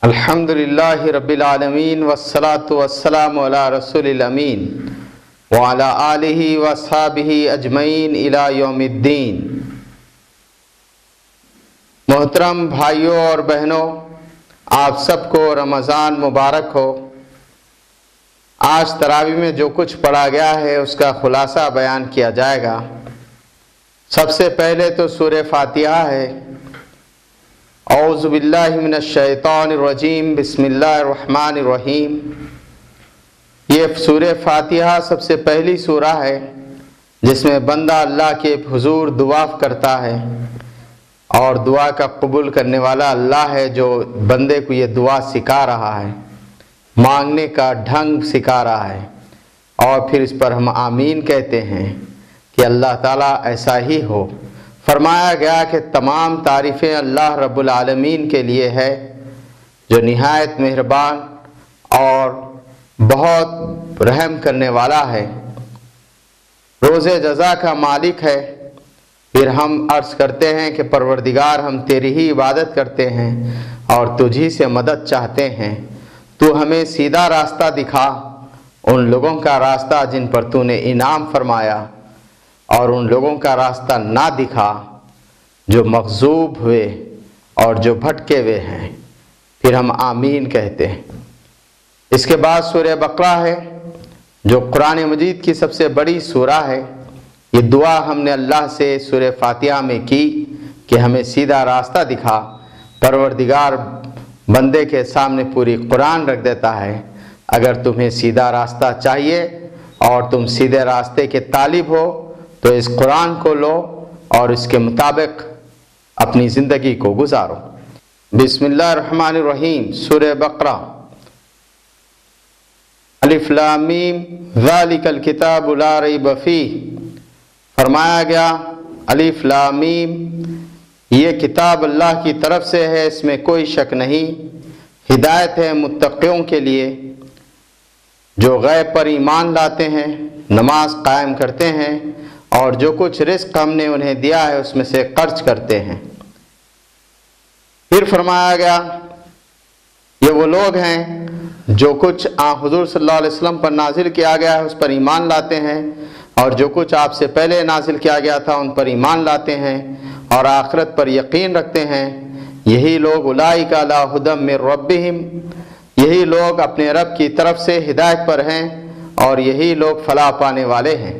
الحمدللہ رب العالمین والصلاة والسلام علی رسول الامین وعلی آلہ واصحابہ اجمعین الی یوم الدین۔ محترم بھائیوں اور بہنوں، آپ سب کو رمضان مبارک ہو۔ آج تراویح میں جو کچھ پڑھا گیا ہے اس کا خلاصہ بیان کیا جائے گا۔ سب سے پہلے تو سورہ فاتحہ ہے۔ اعوذ باللہ من الشیطان الرجیم، بسم اللہ الرحمن الرحیم۔ یہ سورہ فاتحہ سب سے پہلی سورہ ہے جس میں بندہ اللہ کے حضور دعا کرتا ہے، اور دعا کا قبول کرنے والا اللہ ہے جو بندے کو یہ دعا سکھا رہا ہے، مانگنے کا ڈھنگ سکھا رہا ہے، اور پھر اس پر ہم آمین کہتے ہیں کہ اللہ تعالیٰ ایسا ہی ہو۔ فرمایا گیا کہ تمام تعریفیں اللہ رب العالمین کے لیے ہے جو نہایت مہربان اور بہت رحم کرنے والا ہے، روز جزا کا مالک ہے۔ پھر ہم عرض کرتے ہیں کہ پروردگار، ہم تیری ہی عبادت کرتے ہیں اور تجھی سے مدد چاہتے ہیں۔ تو ہمیں سیدھا راستہ دکھا، ان لوگوں کا راستہ جن پر تو نے انعام فرمایا، اور ان لوگوں کا راستہ نہ دکھا جو مغضوب ہوئے اور جو بھٹکے ہوئے ہیں۔ پھر ہم آمین کہتے ہیں۔ اس کے بعد سورہ بقرہ ہے جو قرآن مجید کی سب سے بڑی سورہ ہے۔ یہ دعا ہم نے اللہ سے سورہ فاتحہ میں کی کہ ہمیں سیدھا راستہ دکھا۔ پروردگار بندے کے سامنے پوری قرآن رکھ دیتا ہے۔ اگر تمہیں سیدھا راستہ چاہیے اور تم سیدھے راستے کے طالب ہو تو اس قرآن کو لو اور اس کے مطابق اپنی زندگی کو گزارو۔ بسم اللہ الرحمن الرحیم۔ سورہ بقرہ۔ الف لام میم ذالک الکتاب لا ریب فیہ۔ فرمایا گیا الف لام میم، یہ کتاب اللہ کی طرف سے ہے، اس میں کوئی شک نہیں۔ ہدایت ہے متقیوں کے لیے جو غیب پر ایمان لاتے ہیں، نماز قائم کرتے ہیں، اور جو کچھ رزق ہم نے انہیں دیا ہے اس میں سے خرچ کرتے ہیں۔ پھر فرمایا گیا یہ وہ لوگ ہیں جو کچھ حضور صلی اللہ علیہ وسلم پر نازل کیا گیا ہے اس پر ایمان لاتے ہیں، اور جو کچھ آپ سے پہلے نازل کیا گیا تھا ان پر ایمان لاتے ہیں اور آخرت پر یقین رکھتے ہیں۔ یہی لوگ اولئک علی ھدی من ربہم، یہی لوگ اپنے رب کی طرف سے ہدایت پر ہیں، اور یہی لوگ فلاح پانے والے ہیں۔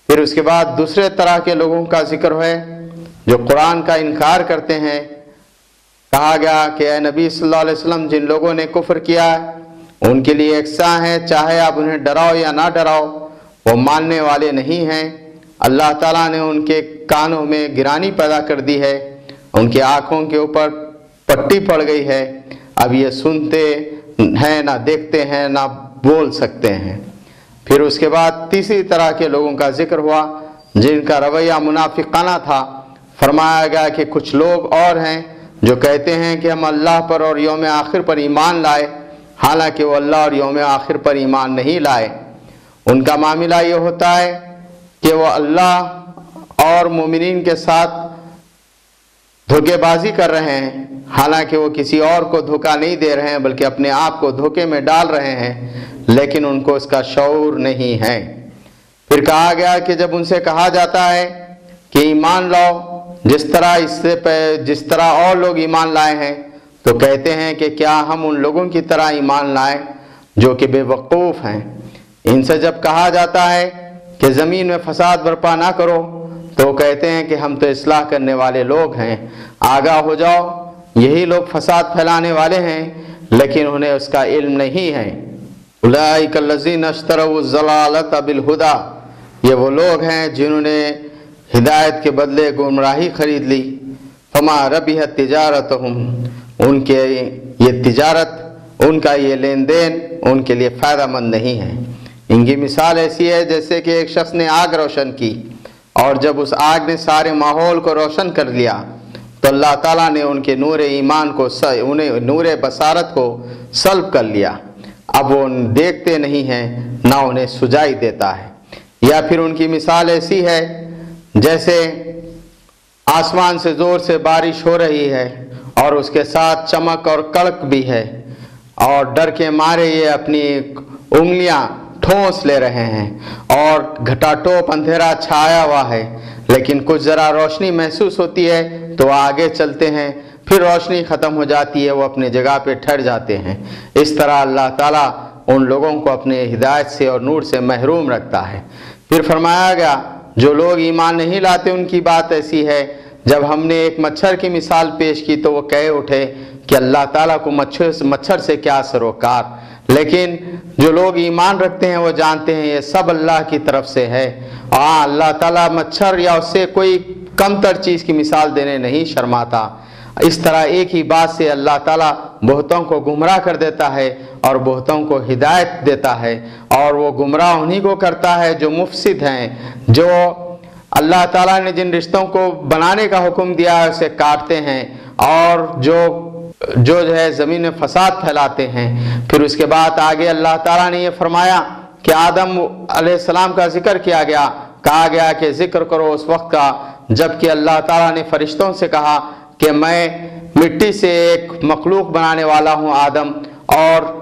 پھر اس کے بعد دوسرے طرح کے لوگوں کا ذکر ہے جو قرآن کا انکار کرتے ہیں۔ کہا گیا کہ اے نبی صلی اللہ علیہ وسلم، جن لوگوں نے کفر کیا ہے ان کے لیے یکساں ہے، چاہے آپ انہیں ڈراؤ یا نہ ڈراؤ، وہ ماننے والے نہیں ہیں۔ اللہ تعالیٰ نے ان کے کانوں میں گرانی پیدا کر دی ہے، ان کی آنکھوں کے اوپر پٹی پڑ گئی ہے، اب یہ سنتے ہیں نہ دیکھتے ہیں نہ بول سکتے ہیں۔ پھر اس کے بعد تیسری طرح کے لوگوں کا ذکر ہوا جن کا رویہ منافقانہ تھا۔ فرمایا گیا کہ کچھ لوگ اور ہیں جو کہتے ہیں کہ ہم اللہ پر اور یوم آخر پر ایمان لائے، حالانکہ وہ اللہ اور یوم آخر پر ایمان نہیں لائے۔ ان کا معاملہ یہ ہوتا ہے کہ وہ اللہ اور مومنین کے ساتھ دھوکے بازی کر رہے ہیں، حالانکہ وہ کسی اور کو دھوکہ نہیں دے رہے ہیں بلکہ اپنے آپ کو دھوکے میں ڈال رہے ہیں، لیکن ان کو اس کا شعور نہیں ہے۔ پھر کہا گیا کہ جب ان سے کہا جاتا ہے کہ ایمان لاؤ جس طرح اور لوگ ایمان لائے ہیں، تو کہتے ہیں کہ کیا ہم ان لوگوں کی طرح ایمان لائیں جو کہ بے وقوف ہیں۔ ان سے جب کہا جاتا ہے کہ زمین میں فساد برپا نہ کرو تو کہتے ہیں کہ ہم تو اصلاح کرنے والے لوگ ہیں، آگاہ ہو جاؤ، یہی لوگ فساد پھیلانے والے ہیں لیکن انہیں اس کا علم نہیں ہے۔ اولئک الذین اشتروا الضلالۃ بالھدی، یہ وہ لوگ ہیں جنہوں نے ہدایت کے بدلے گمراہی خرید لی۔ فما ربحت تجارتہم، ان کے یہ تجارت، ان کا یہ لین دین ان کے لیے فائدہ مند نہیں ہے۔ ان کی مثال ایسی ہے جیسے کہ ایک شخص نے آگ روشن کی، اور جب اس آگ نے سارے ماحول کو روشن کر لیا تو اللہ تعالیٰ نے ان کے نور ایمان کو، انہیں نور بصارت کو سلب کر لیا، اب وہ دیکھتے نہیں ہیں نہ انہیں سجائی دیتا ہے۔ یا پھر ان کی مثال ایسی ہے جیسے آسمان سے زور سے بارش ہو رہی ہے اور اس کے ساتھ چمک اور کڑک بھی ہے، اور ڈر کے مارے یہ اپنی انگلیاں ٹھونس لے رہے ہیں، اور گھٹا ٹوپ اندھیرا چھایا ہوا ہے، لیکن کچھ ذرا روشنی محسوس ہوتی ہے تو آگے چلتے ہیں، پھر روشنی ختم ہو جاتی ہے، وہ اپنی جگہ پہ ٹھہر جاتے ہیں۔ اس طرح اللہ تعالیٰ ان لوگوں کو اپنے ہدایت سے اور نور سے محروم رکھتا ہے۔ پھر فرمایا گیا جو لوگ ایمان نہیں لاتے ان کی بات ایسی ہے، جب ہم نے ایک مچھر کی مثال پیش کی تو وہ کہہ اٹھے کہ اللہ تعالیٰ کو مچھر سے کیا سروکار، لیکن جو لوگ ایمان رکھتے ہیں وہ جانتے ہیں یہ سب اللہ کی طرف سے ہے۔ اللہ تعالیٰ مچھر یا اس سے کوئی کم تر چیز کی مثال دینے نہیں شرماتا۔ اس طرح ایک ہی بات سے اللہ تعالیٰ بہتوں کو گمراہ کر دیتا ہے اور بہتوں کو ہدایت دیتا ہے، اور وہ گمراہ انہی کو کرتا ہے جو مفسد ہیں، جو اللہ تعالیٰ نے جن رشتوں کو بنانے کا حکم دیا ہے اسے کاٹتے ہیں، اور جو ہے زمین میں فساد پھیلاتے ہیں۔ پھر اس کے بعد آگے اللہ تعالیٰ نے یہ فرمایا کہ آدم علیہ السلام کا ذکر کیا گیا، کہا گیا کہ ذکر کرو اس وقت کا جب کہ اللہ تعالیٰ نے فرشتوں سے کہا کہ میں مٹی سے ایک مخلوق بنانے والا ہوں آدم، اور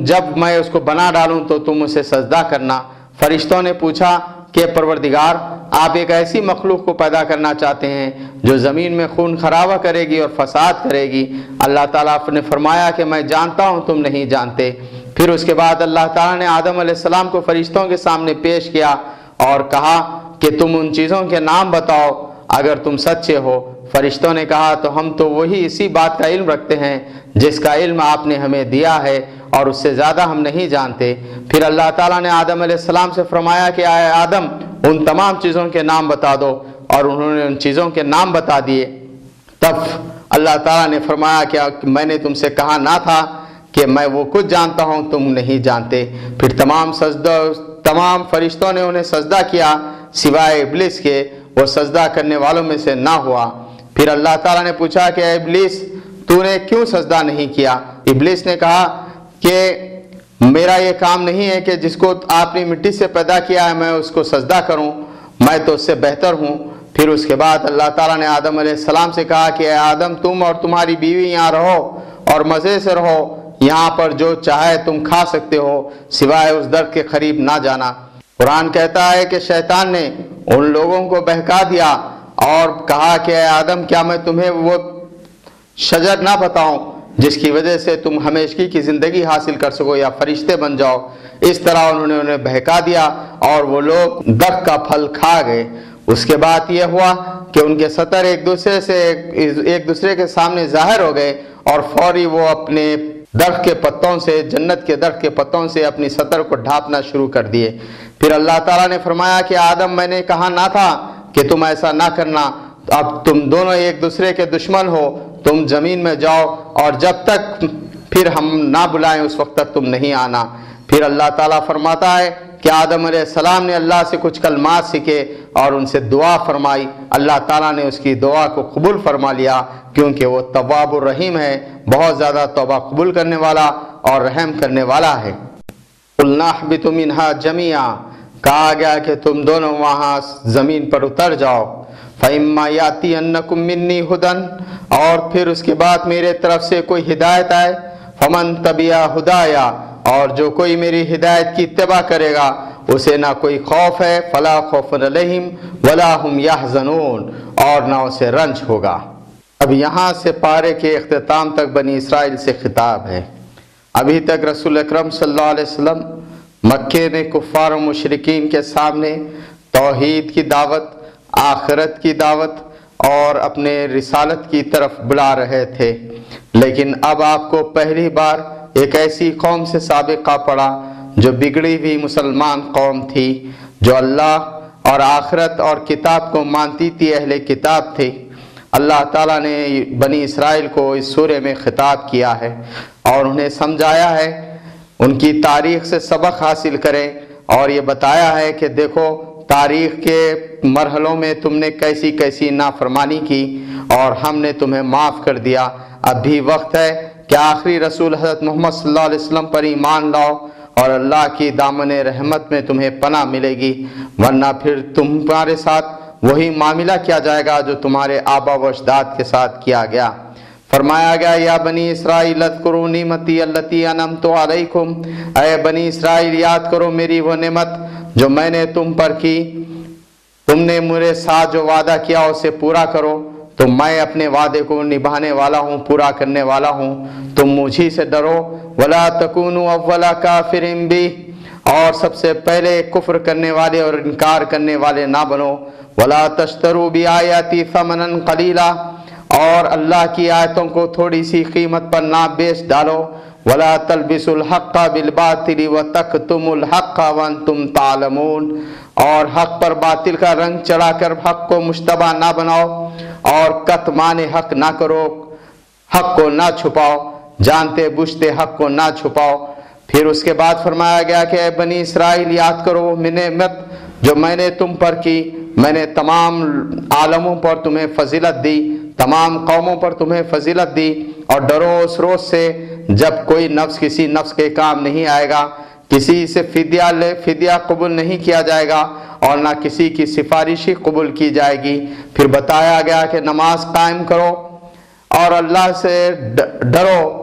جب میں اس کو بنا ڈالوں تو تم اسے سجدہ کرنا۔ فرشتوں نے پوچھا کہ پروردگار آپ ایک ایسی مخلوق کو پیدا کرنا چاہتے ہیں جو زمین میں خون خرابہ کرے گی اور فساد کرے گی؟ اللہ تعالیٰ نے فرمایا کہ میں جانتا ہوں تم نہیں جانتے۔ پھر اس کے بعد اللہ تعالیٰ نے آدم علیہ السلام کو فرشتوں کے سامنے پیش کیا اور کہا کہ تم ان چیزوں کے نام بتاؤ اگر تم سچے ہو۔ فرشتوں نے کہا تو ہم تو وہی اسی بات کا علم رکھتے ہیں جس کا علم آپ نے ہمیں دیا ہے، اور اس سے زیادہ ہم نہیں جانتے۔ پھر اللہ تعالیٰ نے آدم علیہ السلام سے فرمایا کہ اے آدم ان تمام چیزوں کے نام بتا دو، اور انہوں نے ان چیزوں کے نام بتا دیے۔ تب اللہ تعالیٰ نے فرمایا کہ میں نے تم سے کہا نہ تھا کہ میں وہ کچھ جانتا ہوں تم نہیں جانتے۔ پھر تمام فرشتوں نے انہیں سجدہ کیا سوائے ابلیس کے، وہ سجدہ کرنے والوں میں سے نہ ہوا۔ پھر اللہ تعالیٰ نے پوچھا کہ اے ابلیس تو نے کیوں سجدہ نہیں کیا؟ ابلیس نے کہا کہ میرا یہ کام نہیں ہے کہ جس کو آپ نے مٹی سے پیدا کیا ہے میں اس کو سجدہ کروں، میں تو اس سے بہتر ہوں۔ پھر اس کے بعد اللہ تعالیٰ نے آدم علیہ السلام سے کہا کہ اے آدم تم اور تمہاری بیوی یہاں رہو اور مزے سے رہو، یہاں پر جو چاہے تم کھا سکتے ہو، سوائے اس درخت کے قریب نہ جانا۔ قرآن کہتا ہے کہ شیطان نے ان لوگوں کو بہکا دیا اور کہا کہ اے آدم کیا میں تمہیں وہ شجر نہ بتاؤں جس کی وجہ سے تم ہمیشگی کی زندگی حاصل کر سکو یا فرشتے بن جاؤ؟ اس طرح انہوں نے انہیں بہکا دیا اور وہ لوگ درخت کا پھل کھا گئے۔ اس کے بعد یہ ہوا کہ ان کے سطر ایک دوسرے کے سامنے ظاہر ہو گئے، اور فوری وہ اپنے درخت کے پتوں سے، جنت کے درخت کے پتوں سے اپنی سطر کو ڈھانپنا شروع کر دیے۔ پھر اللہ تعالیٰ نے فرمایا کہ آدم میں نے کہا نہ تھا کہ تم ایسا نہ کرنا، اب تم دونوں ایک دوسرے کے دشمن ہو، تم زمین میں جاؤ اور جب تک پھر ہم نہ بلائیں اس وقت تک تم نہیں آنا۔ پھر اللہ تعالیٰ فرماتا ہے کہ آدم علیہ السلام نے اللہ سے کچھ کلمات سیکھے اور ان سے دعا فرمائی، اللہ تعالیٰ نے اس کی دعا کو قبول فرما لیا کیونکہ وہ تواب الرحیم ہے، بہت زیادہ توبہ قبول کرنے والا اور رحم کرنے والا ہے۔ قُلْنَا اهْبِطُوا مِنْهَا جَمِيعًا، کہا گیا کہ تم دونوں وہاں زمین پر اتر جاؤ۔ فَإِمَّا يَأْتِيَنَّكُم مِّنِّي هُدًى، اور پھر اس کے بعد میرے طرف سے کوئی ہدایت آئے، فَمَن تَبِعَ هُدَايَا، اور جو کوئی میری ہدایت کی اتباع کرے گا اسے نہ کوئی خوف ہے، فَلَا خَوْفٌ عَلَيْهِمْ وَلَا هُمْ يَحْزَنُونَ، اور نہ اسے رنج ہوگا۔ اب یہاں سے پارے کے اختتام تک بنی اسرائیل سے خطاب ہے۔ ابھی تک رسول اکرم صلی اللہ علیہ وسلم مکے میں کفار و مشرکین کے سامنے توحید کی دعوت، آخرت کی دعوت اور اپنے رسالت کی طرف بلا رہے تھے، لیکن اب آپ کو پہلی بار ایک ایسی قوم سے سابقہ پڑا جو بگڑی ہوئی مسلمان قوم تھی، جو اللہ اور آخرت اور کتاب کو مانتی تھی، اہل کتاب تھی۔ اللہ تعالیٰ نے بنی اسرائیل کو اس سورہ میں خطاب کیا ہے اور انہیں سمجھایا ہے، ان کی تاریخ سے سبق حاصل کریں، اور یہ بتایا ہے کہ دیکھو تاریخ کے مرحلوں میں تم نے کیسی کیسی نافرمانی کی اور ہم نے تمہیں معاف کر دیا۔ اب بھی وقت ہے کہ آخری رسول حضرت محمد صلی اللہ علیہ وسلم پر ایمان لاؤ اور اللہ کی دامن رحمت میں تمہیں پناہ ملے گی، ورنہ پھر تمہارے ساتھ وہی معاملہ کیا جائے گا جو تمہارے آبا و اجداد کے ساتھ کیا گیا۔ فرمایا گیا یا بنی اسرائیل اذکروا نعمتی التی انعمت علیکم، اے بنی اسرائیل یاد کرو میری وہ نعمت جو میں نے تم پر کی، تم نے میرے ساتھ جو وعدہ کیا اسے پورا کرو، تو میں اپنے وعدے کو نبھانے والا ہوں، پورا کرنے والا ہوں، تم مجھی سے ڈرو۔ ولا تکونوا اول کافر بی، اور سب سے پہلے کفر کرنے والے اور انکار کرنے والے نہ بنو۔ ولا تشتروا بآیاتی ثمنا قلیلا، اور اللہ کی آیتوں کو تھوڑی سی قیمت پر نہ بیچ ڈالو۔ ولا تلبسوا الحق بالباطل وتکتموا الحق وانتم تعلمون، اور حق پر باطل کا رنگ چڑھا کر حق کو مشتبہ نہ بناؤ، اور کتمان حق نہ کرو، حق کو نہ چھپاؤ، جانتے بوجھتے حق کو نہ چھپاؤ۔ پھر اس کے بعد فرمایا گیا کہ اے بنی اسرائیل یاد کرو وہ نعمت جو میں نے تم پر کی، میں نے تمام عالموں پر تمہیں فضیلت دی، تمام قوموں پر تمہیں فضیلت دی، اور ڈرو اس روز سے جب کوئی نفس کسی نفس کے کام نہیں آئے گا، کسی سے فدیہ قبول نہیں کیا جائے گا، اور نہ کسی کی سفارشی قبول کی جائے گی۔ پھر بتایا گیا کہ نماز قائم کرو اور اللہ سے ڈرو۔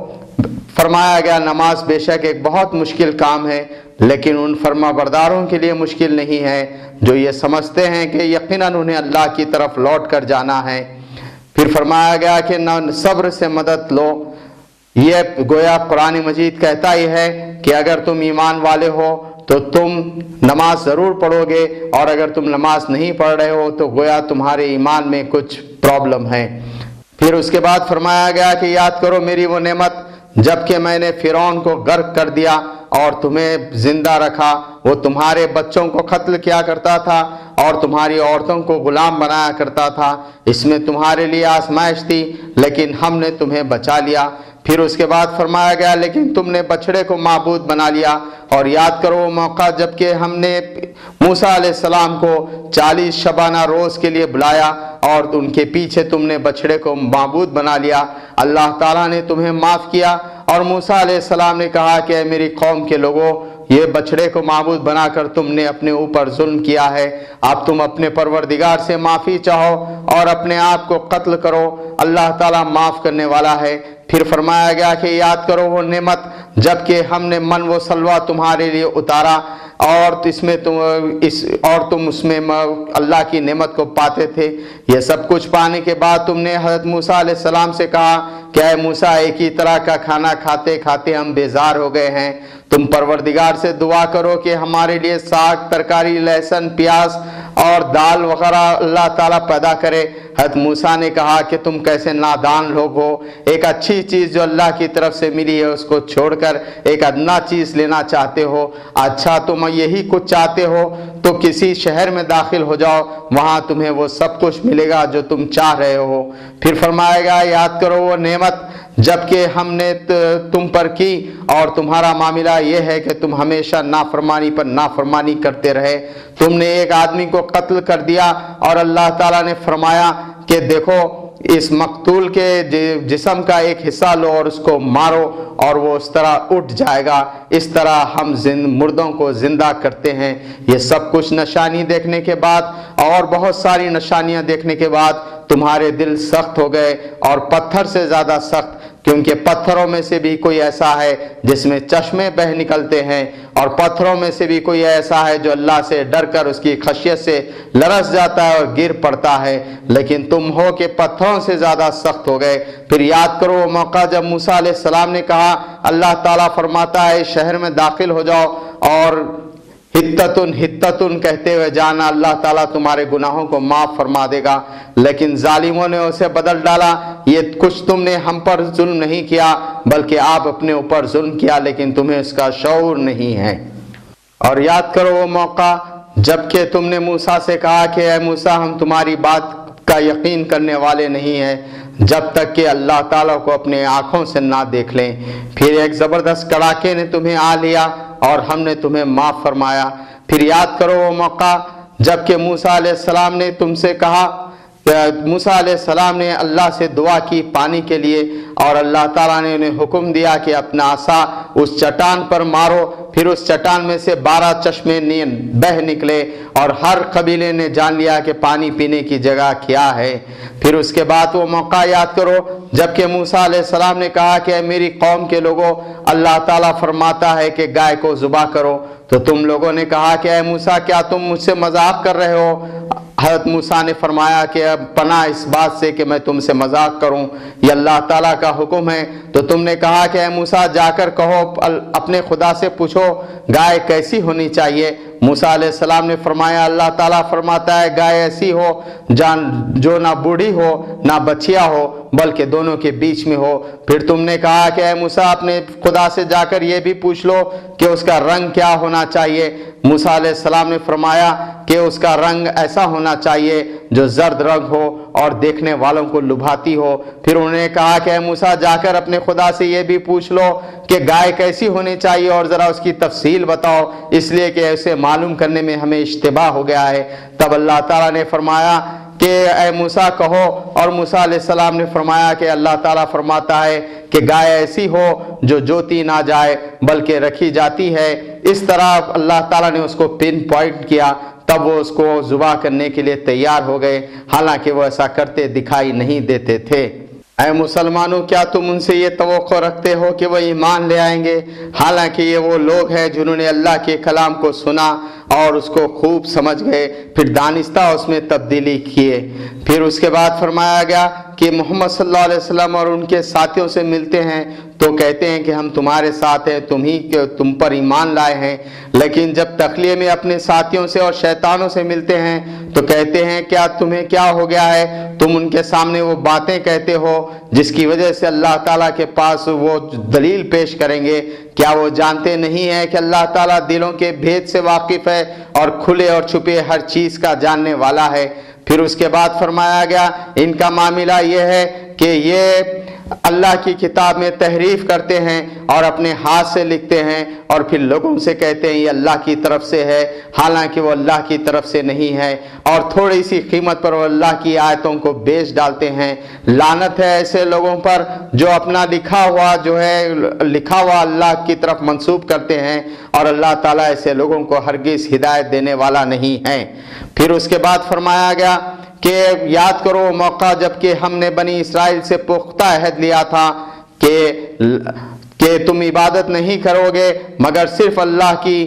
فرمایا گیا نماز بے شک ایک بہت مشکل کام ہے، لیکن ان فرما برداروں کے لیے مشکل نہیں ہے جو یہ سمجھتے ہیں کہ یقیناً انہیں اللہ کی طرف لوٹ کر جانا ہے۔ پھر فرمایا گیا کہ صبر سے مدد لو۔ یہ گویا قرآن مجید کہتا ہی ہے کہ اگر تم ایمان والے ہو تو تم نماز ضرور پڑھو گے، اور اگر تم نماز نہیں پڑھ رہے ہو تو گویا تمہارے ایمان میں کچھ پرابلم ہے۔ پھر اس کے بعد فرمایا گیا کہ یاد کرو میری وہ نعمت جبکہ میں نے فرعون کو غرق کر دیا اور تمہیں زندہ رکھا، وہ تمہارے بچوں کو قتل کیا کرتا تھا اور تمہاری عورتوں کو غلام بنایا کرتا تھا، اس میں تمہارے لیے آزمائش تھی لیکن ہم نے تمہیں بچا لیا۔ پھر اس کے بعد فرمایا گیا لیکن تم نے بچڑے کو معبود بنا لیا، اور یاد کرو وہ موقع جبکہ ہم نے موسیٰ علیہ السلام کو 40 شبانہ روز کے لیے بلایا اور ان کے پیچھے تم نے بچڑے کو معبود بنا لیا۔ اللہ تعالیٰ نے تمہیں معاف کیا، اور موسیٰ علیہ السلام نے کہا کہ اے میری قوم کے لوگوں، یہ بچڑے کو معبود بنا کر تم نے اپنے اوپر ظلم کیا ہے، اب تم اپنے پروردگار سے معافی چاہو اور اپنے آپ کو قتل کرو، اللہ تعالیٰ معاف کرنے والا ہے۔ پھر فرمایا گیا کہ یاد کرو وہ نعمت جبکہ ہم نے من و سلوہ تمہارے لیے اتارا، اور تم اس میں اللہ کی نعمت کو پاتے تھے۔ یہ سب کچھ پانے کے بعد تم نے حضرت موسیٰ علیہ السلام سے کہا کہ اے موسیٰ، ایک ہی طرح کا کھانا کھاتے کھاتے ہم بیزار ہو گئے ہیں، تم پروردگار سے دعا کرو کہ ہمارے لیے ساگ، ترکاری، لہسن، پیاز اور دال وغیرہ اللہ تعالیٰ پیدا کرے۔ حضرت موسیٰ نے کہا کہ تم کیسے نادان لوگ ہو، ایک اچھی چیز جو اللہ کی طرف سے ملی ہے اس کو چھوڑ کر ایک ادنا چیز لینا چاہتے ہو۔ اچھا تم یہی کچھ چاہتے ہو تو کسی شہر میں داخل ہو جاؤ، وہاں تمہیں وہ سب کچھ ملے گا جو تم چاہ رہے ہو۔ پھر فرمایا گیا یاد کرو وہ نعمت جبکہ ہم نے تم پر کی، اور تمہارا معاملہ یہ ہے کہ تم ہمیشہ نافرمانی پر نافرمانی کرتے رہے۔ تم نے ایک آدمی کو قتل کر دیا اور اللہ تعالیٰ نے فرمایا کہ دیکھو اس مقتول کے جسم کا ایک حصہ لو اور اس کو مارو اور وہ اس طرح اٹھ جائے گا، اس طرح ہم مردوں کو زندہ کرتے ہیں۔ یہ سب کچھ نشانی دیکھنے کے بعد اور بہت ساری نشانیاں دیکھنے کے بعد تمہارے دل سخت ہو گئے، اور پتھر سے زیادہ سخت، کیونکہ پتھروں میں سے بھی کوئی ایسا ہے جس میں چشمے بہ نکلتے ہیں، اور پتھروں میں سے بھی کوئی ایسا ہے جو اللہ سے ڈر کر اس کی خشیت سے لرز جاتا ہے اور گر پڑتا ہے، لیکن تم ہو کہ پتھروں سے زیادہ سخت ہو گئے۔ پھر یاد کرو وہ موقع جب موسیٰ علیہ السلام نے کہا اللہ تعالیٰ فرماتا ہے شہر میں داخل ہو جاؤ اور ہتتن ہتتن کہتے ہوئے جانا، اللہ تعالیٰ تمہارے گناہوں کو معاف فرما دے گا، لیکن ظالموں نے اسے بدل ڈالا، یہ کچھ تم نے ہم پر ظلم نہیں کیا بلکہ آپ اپنے اوپر ظلم کیا، لیکن تمہیں اس کا شعور نہیں ہے۔ اور یاد کرو وہ موقع جبکہ تم نے موسیٰ سے کہا کہ اے موسیٰ ہم تمہاری بات کا یقین کرنے والے نہیں ہیں جب تک کہ اللہ تعالیٰ کو اپنے آنکھوں سے نہ دیکھ لیں۔ پھر ایک زبردست کڑاکے نے تمہیں آ لیا اور ہم نے تمہیں معاف فرمایا۔ پھر یاد کرو وہ موقع جبکہ موسیٰ علیہ السلام نے تم سے کہا، موسیٰ علیہ السلام نے اللہ سے دعا کی پانی کے لیے، اور اللہ تعالیٰ نے انہیں حکم دیا کہ اپنا عصا اس چٹان پر مارو پھر اس چٹان میں سے 12 چشمے بہ نکلے اور ہر قبیلے نے جان لیا کہ پانی پینے کی جگہ کیا ہے۔ پھر اس کے بعد وہ موقع یاد کرو جبکہ موسیٰ علیہ السلام نے کہا کہ اے میری قوم کے لوگوں، اللہ تعالیٰ فرماتا ہے کہ گائے کو ذبح کرو، تو تم لوگوں نے کہا کہ اے موسیٰ کیا تم مجھ سے مذاق کر رہے ہو؟ حضرت موسیٰ نے فرمایا کہ اب پناہ اس بات سے کہ میں تم سے مذاق کروں، یہ اللہ تعالیٰ کا حکم ہے۔ تو تم نے کہا کہ اے موسیٰ جا کر کہو، اپنے خدا سے پوچھو گائے کیسی ہونی چاہیے۔ موسیٰ علیہ السلام نے فرمایا اللہ تعالیٰ فرماتا ہے گائے ایسی ہو جو نہ بوڑھی ہو نہ بچیا ہو بلکہ دونوں کے بیچ میں ہو۔ پھر تم نے کہا کہ اے موسیٰ اپنے خدا سے جا کر یہ بھی پوچھ لو کہ اس کا رنگ کیا ہونا چاہیے۔ موسیٰ علیہ السلام نے فرمایا کہ اس کا رنگ ایسا ہونا چاہیے جو زرد رنگ ہو اور دیکھنے والوں کو لبھاتی ہو۔ پھر انہوں نے کہا کہ اے موسیٰ جا کر اپنے خدا سے یہ بھی پوچھ لو کہ گائے کیسی ہونی چاہیے اور ذرا اس کی تفصیل بتاؤ، اس لیے کہ اسے معلوم کرنے میں ہمیں اشتباہ ہو گیا ہے۔ تب اللہ تعالیٰ نے فرمایا کہ اے موسیٰ کہو، اور موسیٰ علیہ السلام نے فرمایا کہ اللہ تعالیٰ فرماتا ہے کہ گائے ایسی ہو جو جوتی نہ جائے بلکہ رکھی جاتی ہے۔ اس طرح اللہ تعالیٰ نے اس کو پن پوائنٹ کیا، تب وہ اس کو ذبح کرنے کے لیے تیار ہو گئے، حالانکہ وہ ایسا کرتے دکھائی نہیں دیتے تھے۔ اے مسلمانوں کیا تم ان سے یہ توقع رکھتے ہو کہ وہ ایمان لے آئیں گے، حالانکہ یہ وہ لوگ ہیں جنہوں نے اللہ کے کلام کو سنا اور اس کو خوب سمجھ گئے، پھر دانستہ اس میں تبدیلی کیے۔ پھر اس کے بعد فرمایا گیا کہ محمد صلی اللہ علیہ وسلم اور ان کے ساتھیوں سے ملتے ہیں تو کہتے ہیں کہ ہم تمہارے ساتھ ہیں، تم پر ایمان لائے ہیں، لیکن جب تخلیے میں اپنے ساتھیوں سے اور شیطانوں سے ملتے ہیں تو کہتے ہیں کیا تمہیں کیا ہو گیا ہے، تم ان کے سامنے وہ باتیں کہتے ہو جس کی وجہ سے اللہ تعالیٰ کے پاس وہ دلیل پیش کریں گے؟ کیا وہ جانتے نہیں ہیں کہ اللہ تعالیٰ دلوں کے بھید سے واقف ہے اور کھلے اور چھپے ہر چیز کا جاننے والا ہے؟ پھر اس کے بعد فرمایا گیا ان کا معاملہ یہ ہے کہ یہ اللہ کی کتاب میں تحریف کرتے ہیں اور اپنے ہاتھ سے لکھتے ہیں اور پھر لوگوں سے کہتے ہیں یہ اللہ کی طرف سے ہے، حالانکہ وہ اللہ کی طرف سے نہیں ہے، اور تھوڑی سی قیمت پر وہ اللہ کی آیتوں کو بیچ ڈالتے ہیں۔ لعنت ہے ایسے لوگوں پر جو اپنا لکھا ہوا اللہ کی طرف منسوب کرتے ہیں، اور اللہ تعالیٰ ایسے لوگوں کو ہرگز ہدایت دینے والا نہیں ہے۔ پھر اس کے بعد فرمایا گیا کہ یاد کرو موقع جب کہ ہم نے بنی اسرائیل سے پختہ عہد لیا تھا کہ تم عبادت نہیں کرو گے مگر صرف اللہ کی،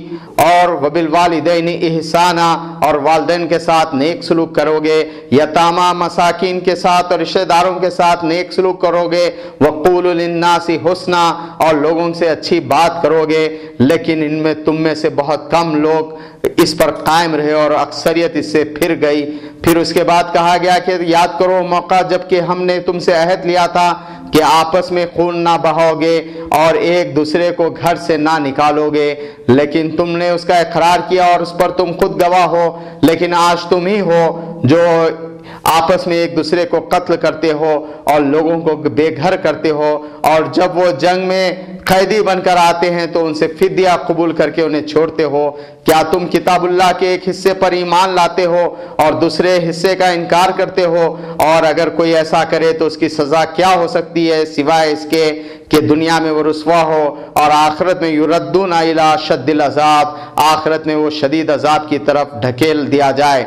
اور وبالوالدین احسانا، اور والدین کے ساتھ نیک سلوک کرو گے، یتامیٰ مساکین کے ساتھ اور رشتہ داروں کے ساتھ نیک سلوک کرو گے، وقولوا للناس حسنا، اور لوگوں سے اچھی بات کرو گے، لیکن ان میں تم میں سے بہت کم لوگ اس پر قائم رہے اور اکثریت اس سے پھر گئی۔ پھر اس کے بعد کہا گیا کہ یاد کرو موقع جب کہ ہم نے تم سے عہد لیا تھا کہ آپس میں خون نہ بہاؤ گے اور ایک دوسرے کو گھر سے نہ نکالو گے، لیکن تم نے اس کا اقرار کیا اور اس پر تم خود گواہ ہو، لیکن آج تم ہی ہو جو آپس میں ایک دوسرے کو قتل کرتے ہو اور لوگوں کو بے گھر کرتے ہو، اور جب وہ جنگ میں قیدی بن کر آتے ہیں تو ان سے فدیہ قبول کر کے انہیں چھوڑتے ہو۔ کیا تم کتاب اللہ کے ایک حصے پر ایمان لاتے ہو اور دوسرے حصے کا انکار کرتے ہو؟ اور اگر کوئی ایسا کرے تو اس کی سزا کیا ہو سکتی ہے سوائے اس کے کہ دنیا میں وہ رسوا ہو اور آخرت میں یردون الی اشد العذاب، آخرت میں وہ شدید عذاب کی طرف ڈھکیل دیا جائے۔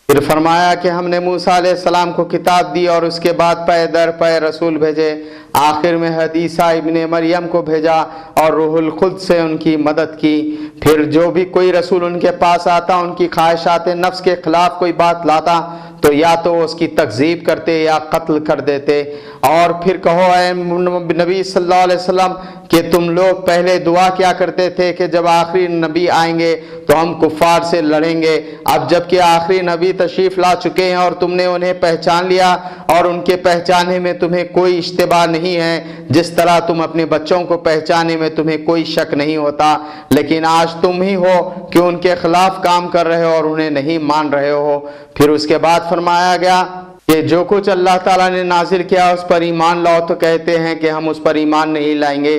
پھر فرمایا کہ ہم نے موسیٰ علیہ السلام کو کتاب دی اور اس کے بعد پے در پے رسول بھیجے، آخر میں عیسیٰ ابن مریم کو بھیجا اور روح القدس سے ان کی مدد کی۔ پھر جو بھی کوئی رسول ان کے پاس آتا ان کی خواہشات نفس کے خلاف کوئی بات لاتا تو یا تو اس کی تکذیب کرتے یا قتل کر دیتے۔ اور پھر کہو اے نبی صلی اللہ علیہ وسلم کہ تم لوگ پہلے دعا کیا کرتے تھے کہ جب آخری نبی آئیں گے تو ہم کفار سے لڑیں گے، اب جب کہ آخری نبی تشریف لا چکے ہیں اور تم نے انہیں پہچان لیا اور ان کے پہچانے میں تمہیں کوئی اشتباہ نہیں ہے، جس طرح تم اپنے بچوں کو پہچانے میں تمہیں کوئی شک نہیں ہوتا، لیکن آج تم ہی ہو کہ ان کے خلاف کام کر رہے ہو اور انہیں نہیں مان رہے ہو۔ پھر اس کے بعد فرمایا گیا کہ جو کچھ اللہ تعالیٰ نے نازل کیا اس پر ایمان لاؤ تو کہتے ہیں کہ ہم اس پر ایمان نہیں لائیں گے،